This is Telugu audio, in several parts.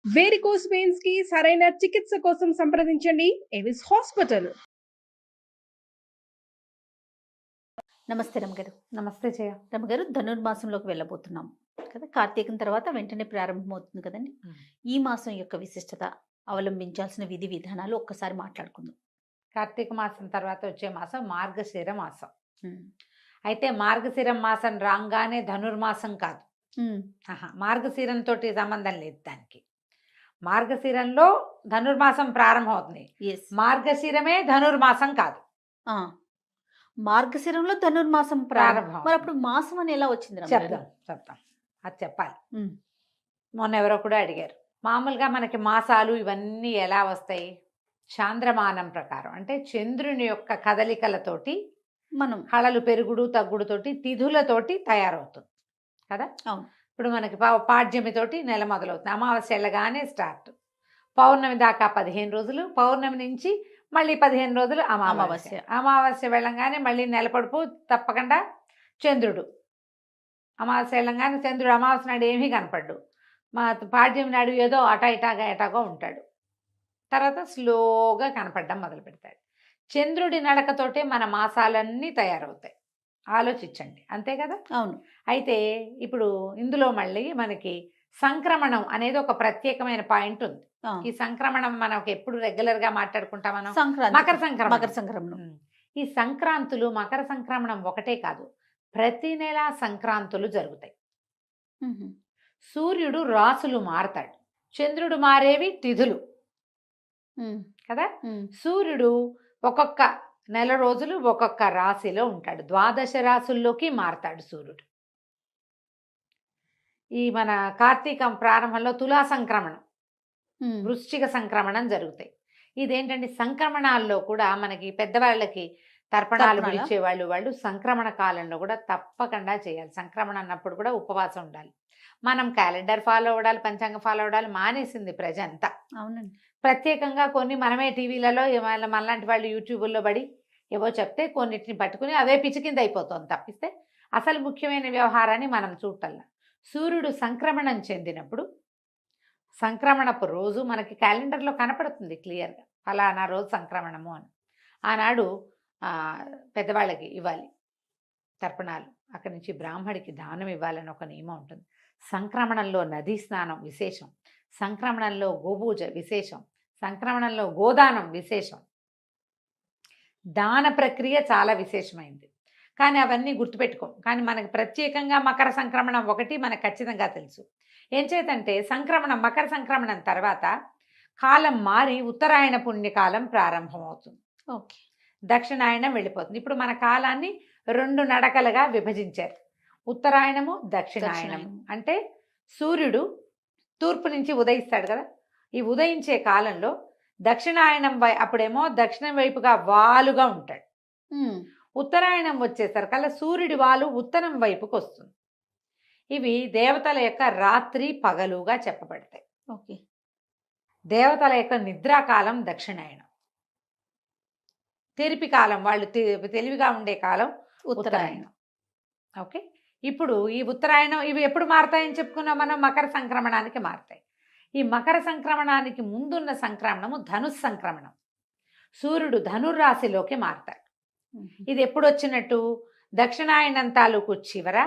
వేరికోస్ వెయిన్స్ కి సరైన చికిత్స కోసం సంప్రదించండి ఎవిస్ హాస్పిటల్. నమస్తే రమగారు. నమస్తే జయ. రమగారు, ధనుర్మాసంలోకి వెళ్ళబోతున్నాం కదా. కార్తీకం తర్వాత వెంటనే ప్రారంభమవుతుంది కదండి. ఈ మాసం యొక్క విశిష్టత, అవలంబించాల్సిన విధి విధానాలు ఒక్కసారి మాట్లాడుకుందాం. కార్తీక మాసం తర్వాత వచ్చే మాసం మార్గశిర మాసం. అయితే మార్గశిర మాసం రాగానే ధనుర్మాసం కాదు. మార్గశిరంతో సంబంధం లేదు దానికి. మార్గశిరంలో ధనుర్మాసం ప్రారంభం అవుతుంది. మార్గశిరమే ధనుర్మాసం కాదు. మార్గశిరంలో ధనుర్మాసం ప్రారంభం. మరి అప్పుడు మాసం అని ఎలా వచ్చింది? చెప్తాం అది చెప్పాలి. మొన్న ఎవరో కూడా అడిగారు, మామూలుగా మనకి మాసాలు ఇవన్నీ ఎలా వస్తాయి? చాంద్రమానం ప్రకారం, అంటే చంద్రుని యొక్క కదలికలతోటి మనం హళలు పెరుగుడు తగ్గుడుతోటి తిథులతోటి తయారవుతుంది కదా. అవును. ఇప్పుడు మనకి పాడ్యమితోటి నెల మొదలవుతుంది. అమావాస్య వెళ్ళగానే స్టార్ట్, పౌర్ణమి దాకా 15 రోజులు, పౌర్ణమి నుంచి మళ్ళీ 15 రోజులు అమావాస్య. అమావాస్య వెళ్ళంగానే మళ్ళీ నెలపడుపు తప్పకుండా చంద్రుడు. అమావాస్య వెళ్ళంగానే చంద్రుడు అమావాస్య నాడు ఏమీ కనపడ్డు. మా పాడ్యం నాడు ఏదో ఎటాగో ఉంటాడు. తర్వాత స్లోగా కనపడడం మొదలు పెడతాడు. చంద్రుడి నడకతోటే మన మాసాలన్నీ తయారవుతాయి. ఆలోచించండి, అంతే కదా. అవును. అయితే ఇప్పుడు ఇందులో మళ్ళీ మనకి సంక్రమణం అనేది ఒక ప్రత్యేకమైన పాయింట్ ఉంది. ఈ సంక్రమణం మనకు ఎప్పుడు రెగ్యులర్ గా మాట్లాడుకుంటాం మనం, మకర సంక్రమణం. ఈ సంక్రాంతులు, మకర సంక్రమణం ఒకటే కాదు, ప్రతి నెల సంక్రాంతులు జరుగుతాయి. సూర్యుడు రాసులు మారతాడు, చంద్రుడు మారేవి తిథులు కదా. సూర్యుడు ఒక్కొక్క నెల రోజులు ఒక్కొక్క రాశిలో ఉంటాడు, 12 రాశుల్లోకి మారతాడు సూర్యుడు. ఈ మన కార్తీకం ప్రారంభంలో తులా సంక్రమణం, వృశ్చిక సంక్రమణం జరుగుతాయి. ఇదేంటంటే సంక్రమణాల్లో కూడా మనకి పెద్దవాళ్ళకి తర్పణాలు పిలిచేవాళ్ళు, వాళ్ళు సంక్రమణ కాలంలో కూడా తప్పకుండా చేయాలి. సంక్రమణ అన్నప్పుడు కూడా ఉపవాసం ఉండాలి. మనం క్యాలెండర్ ఫాలో అవ్వడాలి, పంచాంగం ఫాలో అవ్వడాలి మానేసింది ప్రజ అంతా. అవునండి. ప్రత్యేకంగా కొన్ని మనమే టీవీలలో మనలాంటి వాళ్ళు యూట్యూబ్లో పడి ఏవో చెప్తే కొన్నిటిని పట్టుకుని అవే పిచ్చికింద అయిపోతుంది తప్పిస్తే అసలు ముఖ్యమైన వ్యవహారాన్ని మనం చూడటల్లా. సూర్యుడు సంక్రమణం చెందినప్పుడు సంక్రమణపు రోజు మనకి క్యాలెండర్లో కనపడుతుంది క్లియర్గా, ఫలానా రోజు సంక్రమణము అని. ఆనాడు పెద్దవాళ్ళకి ఇవ్వాలి తర్పణాలు, అక్కడి నుంచి బ్రాహ్మడికి దానం ఇవ్వాలని ఒక నియమం ఉంటుంది. సంక్రమణంలో నదీ స్నానం విశేషం, సంక్రమణంలో గోపూజ విశేషం, సంక్రమణంలో గోదానం విశేషం, దాన ప్రక్రియ చాలా విశేషమైంది. కానీ అవన్నీ గుర్తుపెట్టుకోం. కానీ మనకి ప్రత్యేకంగా మకర సంక్రమణం ఒకటి మనకు ఖచ్చితంగా తెలుసు. ఏం చేతంటే సంక్రమణం, మకర సంక్రమణం తర్వాత కాలం మారి ఉత్తరాయణ పుణ్యకాలం ప్రారంభమవుతుంది. ఓకే. దక్షిణాయనం వెళ్ళిపోతుంది. ఇప్పుడు మన కాలాన్ని 2 నడకలుగా విభజించారు, ఉత్తరాయణము దక్షిణాయనం. అంటే సూర్యుడు తూర్పు నుంచి ఉదయిస్తాడు కదా, ఈ ఉదయించే కాలంలో దక్షిణాయనం అప్పుడేమో దక్షిణం వైపుగా వాలుగా ఉంటాడు. ఉత్తరాయణం వచ్చేసరికల్లా సూర్యుడి వాలు ఉత్తరం వైపుకి వస్తుంది. ఇవి దేవతల యొక్క రాత్రి పగలుగా చెప్పబడతాయి. ఓకే. దేవతల యొక్క నిద్రాకాలం దక్షిణాయనం, తెరిపి కాలం, వాళ్ళు తెలివిగా ఉండే కాలం ఉత్తరాయణం. ఓకే. ఇప్పుడు ఈ ఉత్తరాయణం ఇవి ఎప్పుడు మారతాయని చెప్పుకున్నాం మనం, మకర సంక్రమణానికి మారతాయి. ఈ మకర సంక్రమణానికి ముందున్న సంక్రమణము ధనుస్ సంక్రమణం. సూర్యుడు ధనుర్రాశిలోకి మారతాడు. ఇది ఎప్పుడు వచ్చినట్టు, దక్షిణాయనం తాలూకు చివర,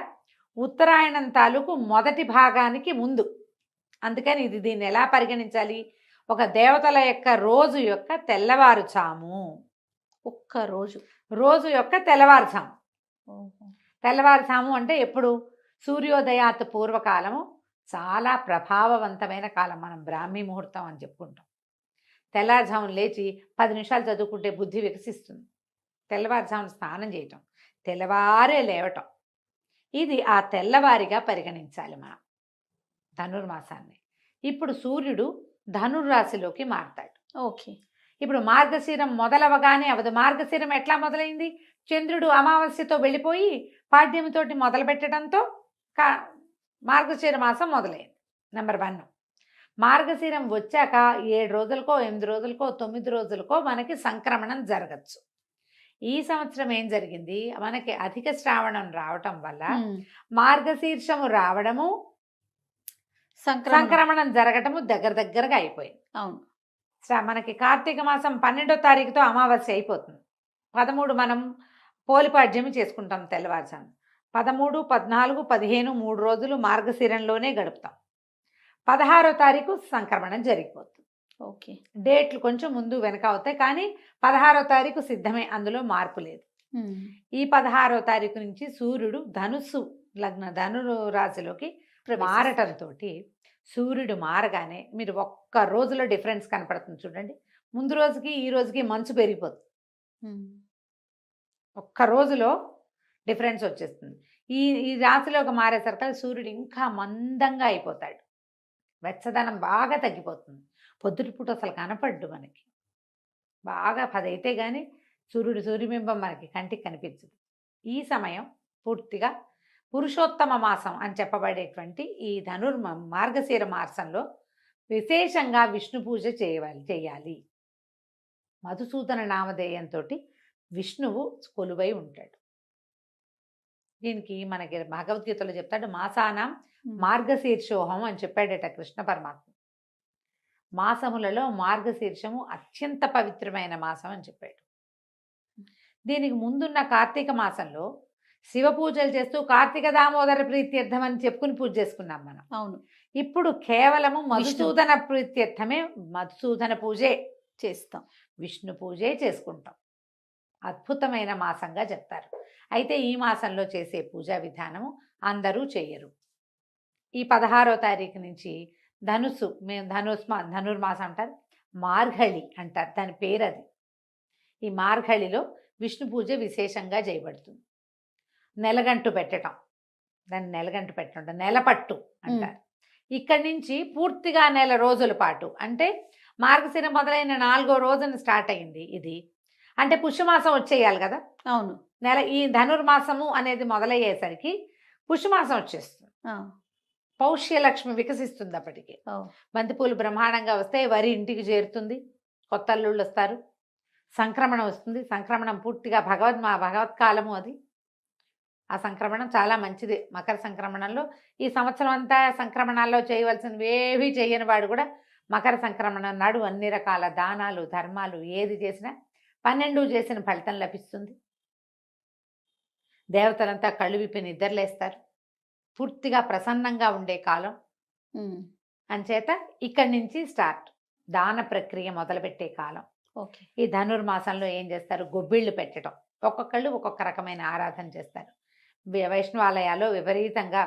ఉత్తరాయణం తాలూకు మొదటి భాగానికి ముందు. అందుకని దీన్ని ఎలా పరిగణించాలి, ఒక దేవతల యొక్క రోజు యొక్క తెల్లవారుజాము. ఒక్క రోజు యొక్క తెల్లవారుజాము. తెల్లవారుజాము అంటే ఎప్పుడు, సూర్యోదయాత్ పూర్వకాలము చాలా ప్రభావవంతమైన కాలం. మనం బ్రాహ్మీ ముహూర్తం అని చెప్పుకుంటాం. తెల్లవారుజామున లేచి 10 నిమిషాలు చదువుకుంటే బుద్ధి వికసిస్తుంది. తెల్లవారుజామున స్నానం చేయటం, తెల్లవారే లేవటం, ఇది ఆ తెల్లవారిగా పరిగణించాలి మనం ధనుర్మాసాన్ని. ఇప్పుడు సూర్యుడు ధనుర్రాశిలోకి మారతాడు. ఓకే. ఇప్పుడు మార్గశిరం మొదలవగానే అవదు. మార్గశిరం ఎట్లా మొదలైంది, చంద్రుడు అమావాస్యతో వెళ్ళిపోయి పాడ్యమితోటి మొదలు పెట్టడంతో మార్గశిర మాసం మొదలైంది. నెంబర్ 1. మార్గశిరం వచ్చాక 7 రోజులకో 8 రోజులకో 9 రోజులకో మనకి సంక్రమణం జరగచ్చు. ఈ సంవత్సరం ఏం జరిగింది, మనకి అధిక శ్రావణం రావటం వల్ల మార్గశీర్షము రావడము, సంక్రమణం జరగటము దగ్గరగా అయిపోయింది. అవును. మనకి కార్తీక మాసం 12వ తారీఖుతో అమావాస్య అయిపోతుంది. 13 మనం పోలిపాడ్యమి చేసుకుంటాం తెల్లవారుజాము. 13, 14, 15 3 రోజులు మార్గశిరంలోనే గడుపుతాం. 16వ తారీఖు సంక్రమణం జరిగిపోతుంది. ఓకే. డేట్లు కొంచెం ముందు వెనక అవుతాయి, కానీ 16వ తారీఖు సిద్ధమే, అందులో మార్పు లేదు. ఈ 16వ తారీఖు నుంచి సూర్యుడు ధను రాశిలోకి మారటంతో సూర్యుడు మారగానే మీరు ఒక్క రోజులో డిఫరెన్స్ కనపడుతుంది చూడండి. ముందు రోజుకి ఈ రోజుకి మంచు పెరిగిపోతుంది. ఒక్క రోజులో డిఫరెన్స్ వచ్చేస్తుంది. ఈ రాశిలోకి మారేసరికి సూర్యుడు ఇంకా మందంగా అయిపోతాడు. వెచ్చదనం బాగా తగ్గిపోతుంది. పొద్దుటిపూట అసలు కనపడ్డు మనకి. బాగా 10 అయితే కానీ సూర్యబింబం మనకి కంటికి కనిపించదు. ఈ సమయం పూర్తిగా పురుషోత్తమ మాసం అని చెప్పబడేటువంటి ఈ మార్గశిర మాసంలో విశేషంగా విష్ణు పూజ చేయాలి. మధుసూదన నామధేయంతో విష్ణువు కొలువై ఉంటాడు. దీనికి మనకి భగవద్గీతలో చెప్తాడు, మాసానాం మార్గశీర్షోహం అని చెప్పాడట కృష్ణ పరమాత్మ. మాసములలో మార్గశీర్షము అత్యంత పవిత్రమైన మాసం అని చెప్పాడు. దీనికి ముందున్న కార్తీక మాసంలో శివ పూజలు చేస్తూ కార్తీక దామోదర ప్రీత్యర్థం అని చెప్పుకుని పూజ చేసుకున్నాం మనం. అవును. ఇప్పుడు కేవలము మధుసూదన ప్రీత్యర్థమే, మధుసూదన పూజే చేస్తాం, విష్ణు పూజే చేసుకుంటాం. అద్భుతమైన మాసంగా చెప్తారు. అయితే ఈ మాసంలో చేసే పూజా విధానము అందరూ చేయరు. ఈ 16వ తారీఖు నుంచి ధనుర్మాసం అంటారు, మార్గళి అంటారు, దాని పేరు అది. ఈ మార్గళిలో విష్ణు పూజ విశేషంగా చేయబడుతుంది. నెలగంటు పెట్టడం, దాన్ని నెలగంటు పెట్టడం నెలపట్టు అంటారు. ఇక్కడి నుంచి పూర్తిగా నెల రోజుల పాటు, అంటే మార్గశిర మొదలైన 4వ రోజున స్టార్ట్ అయింది ఇది. అంటే పుష్యమాసం వచ్చేయాలి కదా. అవును. ఈ ధనుర్మాసము అనేది మొదలయ్యేసరికి పుష్యమాసం వచ్చేస్తుంది. పౌష్యలక్ష్మి వికసిస్తుంది. అప్పటికి బంతిపూలు బ్రహ్మాండంగా వస్తాయి, వరి ఇంటికి చేరుతుంది, కొత్త అల్లుళ్ళు వస్తారు, సంక్రమణం వస్తుంది. సంక్రమణం పూర్తిగా భగవత్కాలము అది. ఆ సంక్రమణం చాలా మంచిది. మకర సంక్రమణంలో ఈ సంవత్సరం అంతా సంక్రమణాల్లో చేయవలసినవి ఏవి చేయని వాడు కూడా మకర సంక్రమణం నాడు అన్ని రకాల దానాలు ధర్మాలు ఏది చేసినా 12 చేసిన ఫలితం లభిస్తుంది. దేవతలంతా కళ్ళు విప్పి నిద్రలేస్తారు. పూర్తిగా ప్రసన్నంగా ఉండే కాలం. అంచేత ఇక్కడి నుంచి స్టార్ట్ దాన ప్రక్రియ మొదలుపెట్టే కాలం. ఓకే. ఈ ధనుర్మాసంలో ఏం చేస్తారు, గొబ్బిళ్ళు పెట్టడం. ఒక్కొక్కళ్ళు ఒక్కొక్క రకమైన ఆరాధన చేస్తారు. వైష్ణవాలయాల్లో విపరీతంగా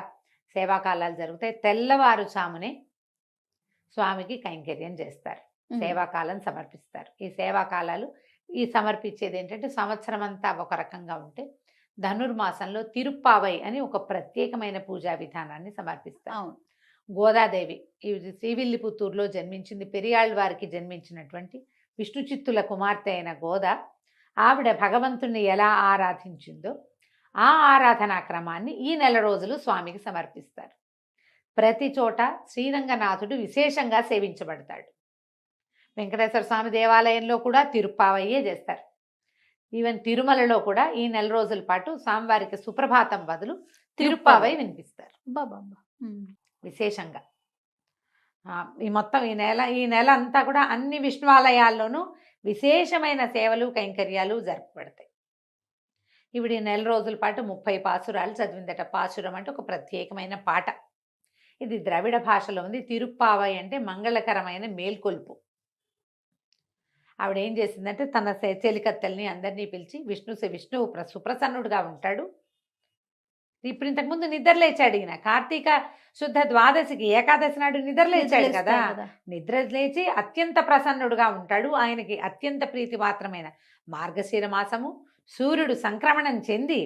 సేవాకాలాలు జరుగుతాయి. తెల్లవారుజామునే స్వామికి కైంకర్యం చేస్తారు, సేవాకాలం సమర్పిస్తారు. ఈ సేవాకాలాలు సమర్పించేది ఏంటంటే సంవత్సరం అంతా ఒక రకంగా ఉంటే ధనుర్మాసంలో తిరుప్పావై అని ఒక ప్రత్యేకమైన పూజా విధానాన్ని సమర్పిస్తారు. గోదాదేవి ఈ శ్రీవిల్లిపుత్తూరులో జన్మించింది. పెరియాళ్ళ వారికి జన్మించినటువంటి విష్ణు చిత్తుల కుమార్తె అయిన గోద, ఆవిడ భగవంతుణ్ణి ఎలా ఆరాధించిందో ఆ ఆరాధనా క్రమాన్ని ఈ నెల రోజులు స్వామికి సమర్పిస్తారు. ప్రతి చోట శ్రీరంగనాథుడు విశేషంగా సేవించబడతాడు. వెంకటేశ్వర స్వామి దేవాలయంలో కూడా తిరుప్పావయ్యే చేస్తారు. ఈవెన్ తిరుమలలో కూడా ఈ నెల రోజుల పాటు స్వామివారికి సుప్రభాతం బదులు తిరుప్పావై వినిపిస్తారు విశేషంగా. ఈ నెల అంతా కూడా అన్ని విష్ణువాలయాల్లోనూ విశేషమైన సేవలు కైంకర్యాలు జరపబడతాయి. ఇవిడ ఈ నెల రోజుల పాటు 30 పాసురాలు చదివిందట. పాసురం అంటే ఒక ప్రత్యేకమైన పాట. ఇది ద్రవిడ భాషలో ఉంది. తిరుప్పావై అంటే మంగళకరమైన మేల్కొల్పు. ఆవిడ ఏం చేసిందంటే తన చెలికత్తెల్ని అందరినీ పిలిచి, విష్ణువు సుప్రసన్నుడుగా ఉంటాడు. ఇప్పుడు ఇంతకుముందు నిద్రలేచాడు ఈయన. కార్తీక శుద్ధ ద్వాదశికి ఏకాదశి నాడు నిద్రలేచాడు కదా. నిద్రలేచి అత్యంత ప్రసన్నుడుగా ఉంటాడు. ఆయనకి అత్యంత ప్రీతిపాత్రమైన మార్గశిర మాసము. సూర్యుడు సంక్రమణం చెంది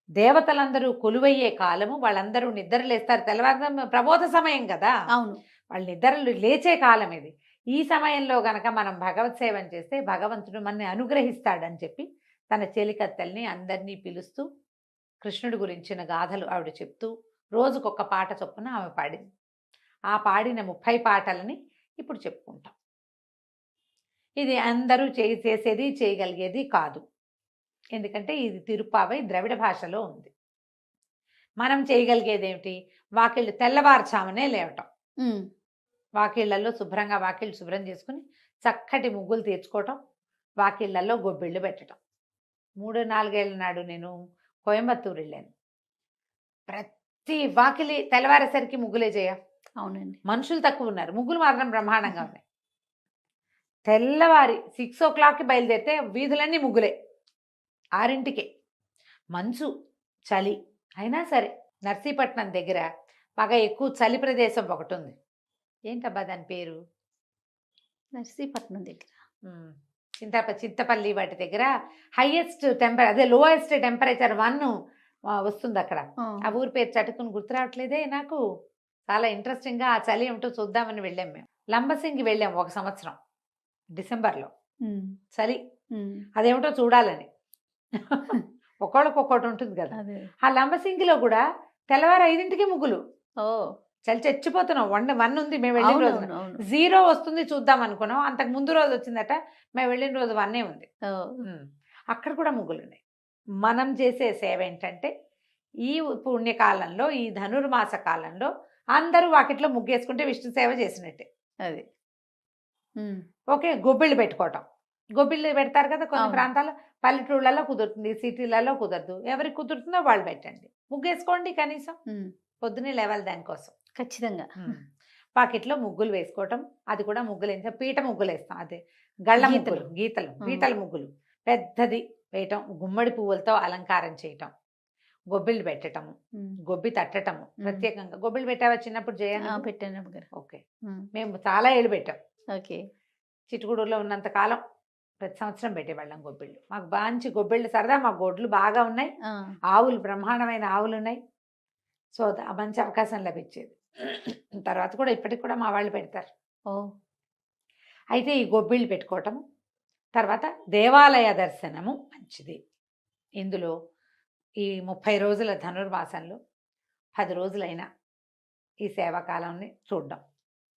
దేవతలందరూ కొలువయ్యే కాలము. వాళ్ళందరూ నిద్రలేస్తారు. తెల్లవారుజామున ప్రబోధ సమయం కదా. అవును. వాళ్ళు నిద్రలు లేచే కాలం ఇది. ఈ సమయంలో గనక మనం భగవత్ సేవం చేస్తే భగవంతుడు మనని అనుగ్రహిస్తాడని చెప్పి తన చెలికత్తెల్ని అందరినీ పిలుస్తూ కృష్ణుడి గురించిన గాథలు ఆవిడ చెప్తూ రోజుకొక పాట చొప్పున ఆమె పాడింది. ఆ పాడిన 30 పాటలని ఇప్పుడు చెప్పుకుంటాం. ఇది అందరూ చేసేది చేయగలిగేది కాదు. ఎందుకంటే ఇది తిరుప్పావై ద్రవిడ భాషలో ఉంది. మనం చేయగలిగేది ఏమిటి, వాకిళ్ళు తెల్లవారుచామనే లేవటం, ఉమ్, వాకిళ్ళల్లో శుభ్రంగా వాకిళ్ళు శుభ్రం చేసుకుని చక్కటి ముగ్గులు తీర్చుకోవటం, వాకిళ్ళల్లో గొబ్బిళ్ళు పెట్టడం. 3-4 ఏళ్ళ నాడు నేను కోయంబత్తూరు వెళ్ళాను. ప్రతి వాకిలి తెల్లవారేసరికి ముగ్గులే చేయ, అవునండి. మనుషులు తక్కువ ఉన్నారు, ముగ్గులు మాత్రం బ్రహ్మాండంగా ఉన్నాయి. తెల్లవారి 6 o'clockకి బయలుదేరితే వీధులన్నీ ముగ్గులే, 6ంటికే. మంచు, చలి అయినా సరే నర్సీపట్నం దగ్గర బాగా ఎక్కువ చలి ప్రదేశం ఒకటి ఉంది. ఏంటబ్బా దాని పేరు? నర్సీపట్నం దగ్గర చింతపల్లి వాటి దగ్గర హైయెస్ట్ అదే లోయెస్ట్ టెంపరేచర్ 1 వస్తుంది అక్కడ. ఆ ఊరి పేరు చటుకుని గుర్తు రావట్లేదే నాకు. చాలా ఇంట్రెస్టింగ్గా ఆ చలి ఏమిటో చూద్దామని వెళ్ళాం మేము. లంబసింగి వెళ్ళాం ఒక సంవత్సరం డిసెంబర్లో. ఉమ్, చలి ఉమ్, అదేమిటో చూడాలని. ఒక్కొక్కటి ఉంటుంది కదా. అదే. ఆ లంబసింగిలో కూడా తెల్లవారు 5ంటికి ముగ్గులు. ఓ, చలి చచ్చిపోతున్నాం. 1 ఉంది మేము వెళ్ళిన అవును, రోజున. అవును, అవును. 0 వస్తుంది చూద్దాం అనుకున్నాం. అంతకు ముందు రోజు వచ్చిందట, మేము వెళ్ళిన రోజు 1 ఉంది. ఓ, అక్కడ కూడా ముగ్గులు ఉన్నాయి. మనం చేసే సేవ ఏంటంటే ఈ పుణ్యకాలంలో, ఈ ధనుర్మాస కాలంలో అందరూ వాకిట్లో ముగ్గేసుకుంటే విష్ణు సేవ చేసినట్టే. అది. ఉమ్, ఓకే, గొబ్బిళ్ళు పెట్టుకోవటం. గొబ్బిళ్ళు పెడతారు కదా కొన్ని అవును. ప్రాంతాల్లో. పల్లెటూళ్ళలో కుదురుతుంది, సిటీలలో కుదరదు. ఎవరికి కుదురుతుందో వాళ్ళు పెట్టండి, ముగ్గేసుకోండి. కనీసం ఉమ్, పొద్దునే లేవాలి దానికోసం. ఖచ్చితంగా. పాకెట్లో ముగ్గులు వేసుకోవటం. అది కూడా ముగ్గులు వేస్తాం, పీట ముగ్గులు వేస్తాం. అదే గళ్ళ ముగ్గులు, పీటల ముగ్గులు పెద్దది వేయటం, గుమ్మడి పువ్వులతో అలంకారం చేయటం, గొబ్బిళ్ళు పెట్టటము, ఉమ్, గొబ్బి తట్టటము. ప్రత్యేకంగా గొబ్బిళ్ళు పెట్టావా చిన్నప్పుడు ఆ, చేయాలి? పెట్టాను అమ్మగారు. ఓకే, ఉమ్, మేము చాలా ఏళ్ళు పెట్టాం. ఓకే. చిట్టుగూడూరులో ఉన్నంత కాలం ప్రతి సంవత్సరం పెట్టేవాళ్ళం గొబ్బిళ్ళు. మాకు మంచి గొబ్బిళ్ళు సరదా. మా గొడ్లు బాగా ఉన్నాయి, ఆ, ఆవులు బ్రహ్మాండమైన ఆవులు ఉన్నాయి. సో మంచి అవకాశం లభించేది. తర్వాత కూడా ఇప్పటికి కూడా మా వాళ్ళు పెడతారు. ఓ, అయితే ఈ గొబ్బిళ్ళు పెట్టుకోవటము, తర్వాత దేవాలయ దర్శనము మంచిది. ఇందులో ఈ 30 రోజుల ధనుర్మాసంలో 10 రోజులైనా ఈ సేవాకాలాన్ని చూడడం,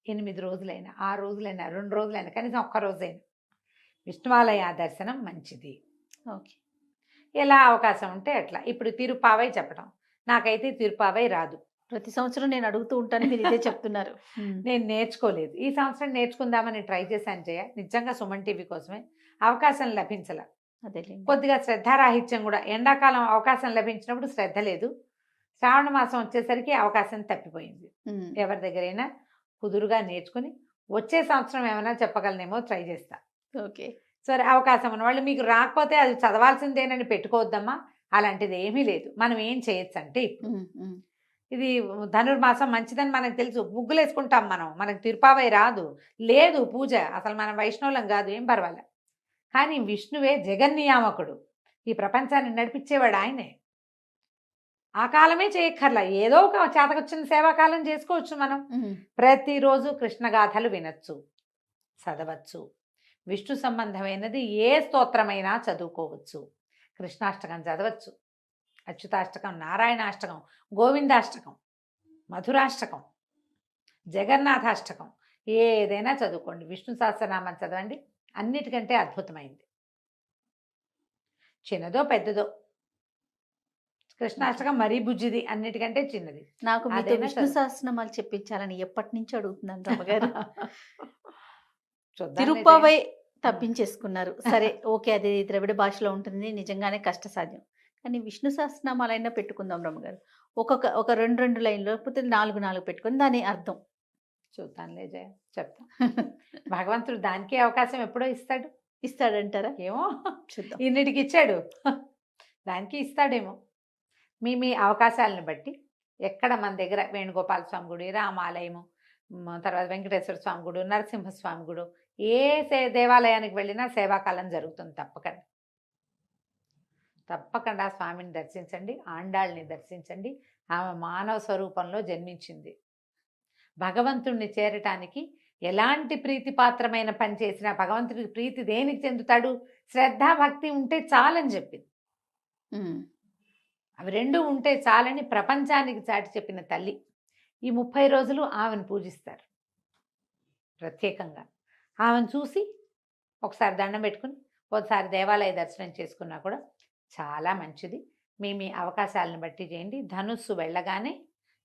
8 రోజులైనా, 6 రోజులైనా, 2 రోజులైనా, కనీసం 1 రోజైనా విష్ణువాలయ దర్శనం మంచిది. ఓకే. ఎలా అవకాశం ఉంటే అట్లా. ఇప్పుడు తిరుపావై చెప్పడం, నాకైతే తిరుపావై రాదు. ప్రతి సంవత్సరం నేను అడుగుతూ ఉంటాను, మీరు ఇదే చెప్తున్నారు. ఉమ్, నేను నేర్చుకోలేదు. ఈ సంవత్సరం నేర్చుకుందామని ట్రై చేశాను జయ, నిజంగా సుమన్ టీవీ కోసమే. అవకాశం లభించల. అదేలేండి. కొద్దిగా శ్రద్ధారాహిత్యం కూడా. ఎండాకాలం అవకాశం లభించినప్పుడు శ్రద్ధ లేదు, శ్రావణ మాసం వచ్చేసరికి అవకాశం తప్పిపోయింది. ఉమ్, ఎవరి దగ్గరైనా కుదురుగా నేర్చుకుని వచ్చే సంవత్సరం ఏమైనా చెప్పగలనేమో ట్రై చేస్తా. ఓకే. సరే, అవకాశం ఉన్నవాళ్ళు మీకు రాకపోతే అది చదవాల్సిందేనని పెట్టుకోవద్దమ్మా. అలాంటిది ఏమీ లేదు. మనం ఏం చేయొచ్చు అంటే ఇప్పుడు ఉమ్, ఉమ్, ఇది ధనుర్మాసం మంచిదని మనకు తెలుసు, ముగ్గులు వేసుకుంటాం మనం. మనకు తిరుపావై రాదు, లేదు పూజ, అసలు మనం వైష్ణవులం కాదు, ఏం పర్వాలే. కానీ విష్ణువే జగన్నియామకుడు, ఈ ప్రపంచాన్ని నడిపించేవాడు ఆయనే. ఆ కాలమే చేయక్కర్లా, ఏదో ఒక చేతకొచ్చిన సేవాకాలం చేసుకోవచ్చు మనం. ఉమ్, ప్రతిరోజు కృష్ణగాథలు వినొచ్చు, చదవచ్చు. విష్ణు సంబంధమైనది ఏ స్తోత్రమైనా చదువుకోవచ్చు. కృష్ణాష్టకం చదవచ్చు, అచ్యుతాష్టకం, నారాయణాష్టకం, గోవిందాష్టకం, మధురాష్టకం, జగన్నాథాష్టకం, ఏదైనా చదువుకోండి. విష్ణు సహస్రనామం చదవండి, అన్నిటికంటే అద్భుతమైంది. చిన్నదో పెద్దదో, కృష్ణాష్టకం మరీ బుజ్జిది, అన్నిటికంటే చిన్నది. నాకు మీతో అదైనా విష్ణు చదువు. సహస్రనామాలు చెప్పించాలని ఎప్పటి నుంచి అడుగుతున్నాను రమ్మగారు. చూద్దాం, తిరుప్పావై తప్పించేసుకున్నారు. సరే, ఓకే, అది ద్రవిడ భాషలో ఉంటుంది, నిజంగానే కష్టసాధ్యం. కానీ విష్ణు సహస్రనామాలైనా పెట్టుకుందాం రమ్మగారు. ఒక 2 లైన్లు, లేకపోతే 4 పెట్టుకొని దాని అర్థం చూద్దాంలే జయ, చెప్తా. భగవంతుడు దానికే అవకాశం ఎప్పుడో ఇస్తాడు. ఇస్తాడంటారా? ఏమో, చూద్దాం. ఇన్నిటికి ఇచ్చాడు, దానికి ఇస్తాడేమో. మీ అవకాశాలను బట్టి ఎక్కడ మన దగ్గర వేణుగోపాల స్వామి గుడి, రామాలయము, తర్వాత వెంకటేశ్వర స్వామి గుడి, నరసింహస్వామి గుడి, ఏ దేవాలయానికి వెళ్ళినా సేవాకాలం జరుగుతుంది. తప్పకుండా స్వామిని దర్శించండి, ఆండాళ్ళని దర్శించండి. ఆమె మానవ స్వరూపంలో జన్మించింది. భగవంతుణ్ణి చేరటానికి ఎలాంటి ప్రీతిపాత్రమైన పని చేసినా భగవంతుడికి ప్రీతి దేనికి చెందుతాడు? శ్రద్ధాభక్తి ఉంటే చాలని చెప్పింది. ఉమ్, అవి 2 ఉంటే చాలని ప్రపంచానికి చాటి చెప్పిన తల్లి. ఈ 30 రోజులు ఆమెను పూజిస్తారు ప్రత్యేకంగా. ఆమెను చూసి ఒకసారి దండం పెట్టుకుని ఒకసారి దేవాలయ దర్శనం చేసుకున్నా కూడా చాలా మంచిది. మీ అవకాశాలను బట్టి చేయండి. ధనుస్సు వెళ్ళగానే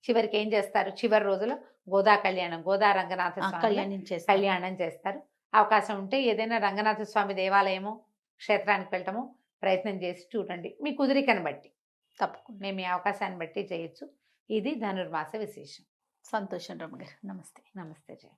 చివరికి ఏం చేస్తారు, చివరి రోజులో గోదా కళ్యాణం, గోదా రంగనాథ స్వామి కళ్యాణం చేస్తారు. కళ్యాణం చేస్తారు. అవకాశం ఉంటే ఏదైనా రంగనాథ స్వామి దేవాలయమో క్షేత్రానికి వెళ్ళటమో ప్రయత్నం చేసి చూడండి, మీ కుదిరికను బట్టి. తప్పకుండా. మేము ఈ అవకాశాన్ని బట్టి చేయొచ్చు. ఇది ధనుర్మాస విశేషం. సంతోషం రమ్మగారు. నమస్తే. నమస్తే జయ.